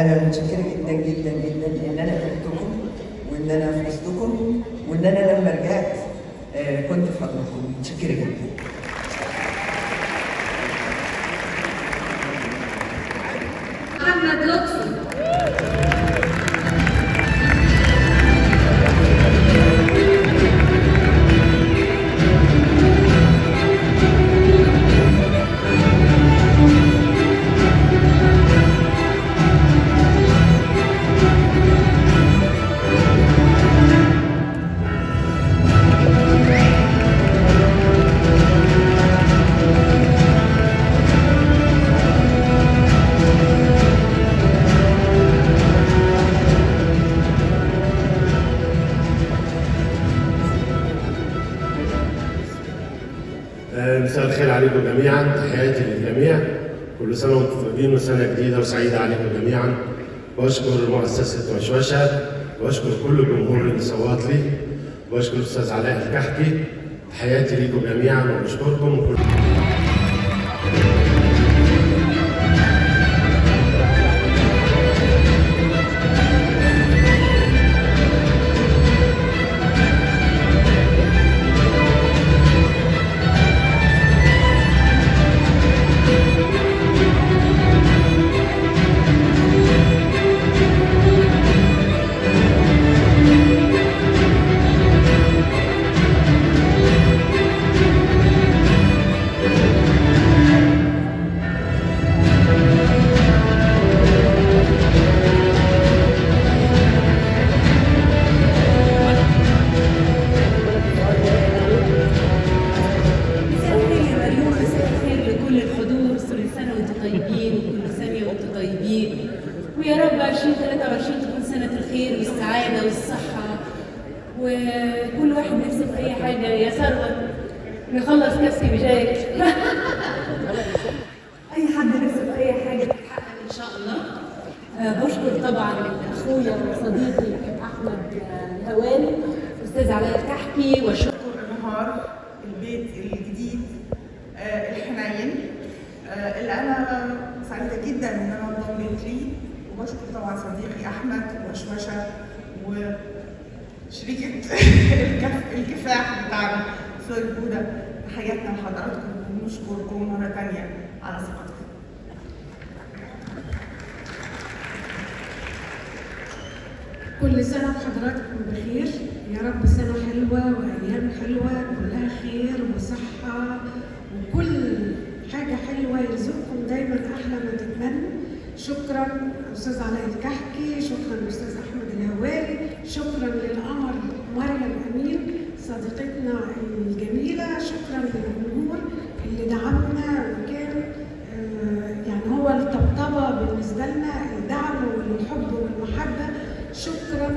انا متشكره جدا جدا جدا ان انا قابلتكم وان انا في وسطكم وان انا لما رجعت كنت في حضنكم. متشكره جدا. محمد لطفي. مساء الخير عليكم جميعا، تحياتي للجميع، كل سنه وانتم طيبين وسنه جديده وسعيده عليكم جميعا. بشكر مؤسسه وشوشه، واشكر كل الجمهور اللي صوت لي، واشكر الاستاذ علاء الكحكي. تحياتي ليكم جميعا وبشكركم وكل ويا رب 2023 تكون سنة الخير والسعادة والصحة، وكل واحد نفسه في أي حاجة. يا ثروت نخلص كاسي بجايك. أي حد نفسه في أي حاجة تتحقق إن شاء الله. بشكر طبعا أخويا وصديقي أحمد الهواري، أستاذ علاء الكحكي، وشكر النهار البيت الجديد الحنين اللي أنا سعيدة جدا إن أنا انضميت ليه. وبشكر طبعا صديقي احمد وشوشه وشريكه الكفاح بتاعنا سوري بودا. تحياتنا لحضراتكم ونشكركم مره ثانيه على ثقتكم. كل سنه وحضراتكم بخير، يا رب سنه حلوه وايام حلوه كلها خير وصحه وكل حاجه حلوه يرزقكم دايما احلى ما تتمنوا. شكرا استاذ علاء الكحكي، شكرا استاذ احمد الهواري، شكرا للقمر مريم امين صديقتنا الجميله، شكرا للجمهور اللي دعمنا وكان يعني هو الطبطبه بالنسبه لنا، الدعم والحب والمحبه. شكرا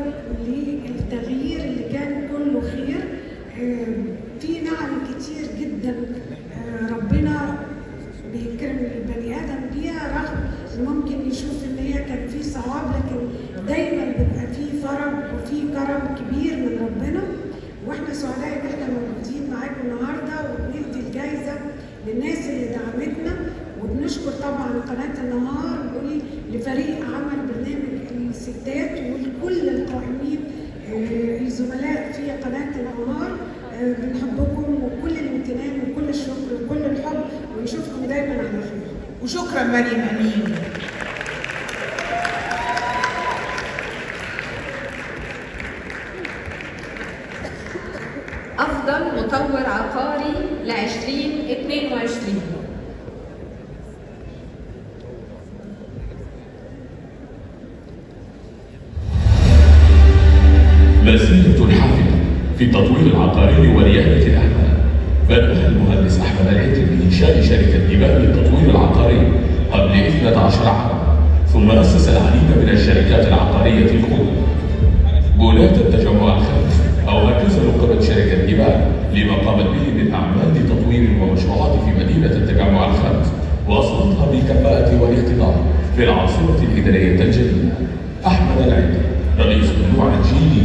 للتغيير اللي كان كله خير. في نعم كتير جدا ربنا بيكرم البني ادم بيها، رغم ممكن يشوف ان هي كان في صعاب، لكن دايما بيبقى في فرج وفي كرم كبير من ربنا. واحنا سعداء ان احنا موجودين معاكم النهارده وبندي الجائزه للناس اللي دعمتنا. وبنشكر طبعا قناه النهار ولفريق عمل برنامج الستات ولكل القائمين الزملاء في قناه النهار. بنحبكم وكل الامتنان وكل الشكر وكل الحب، ونشوفكم دايما على خير. وشكرا مريم امين. أفضل مطور عقاري ل 2022. مسيرة حافلة في التطوير العقاري وريادة الأعمال. بدأها المهندس أحمد العتري بإنشاء شركة نبال للتطوير العقاري قبل 12 عاما، ثم أسس العديد من الشركات العقارية الكبرى. بناة التجمع الخامس أو مركز نقابة شركة نبال لما قامت به من أعمال تطوير ومشروعات في مدينة التجمع الخامس، وأصلتها بالكفاءة والاقتدار في العاصمة الإدارية الجديدة. أحمد العتري رئيس مجموعة جي.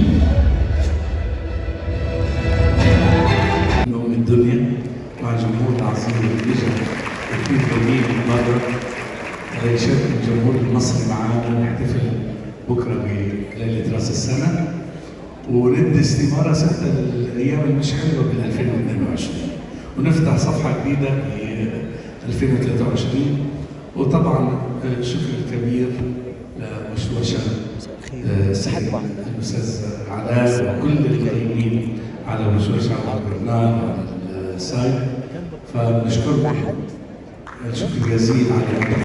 نوم الدنيا مع الجمهور العظيم اللي اجى وفي جميع المرة يشارك الجمهور المصري معانا ونحتفل بكره بليله راس السنه، وندي استماره ستة للايام اللي مش حلوه بال 2022 ونفتح صفحه جديده ب 2023. وطبعا شكر كبير لوشوشه السيد الاستاذ علاء وكل القائمين على وشوشه على البرنامج وعلى السايت، فبنشكركم شكر جزيل على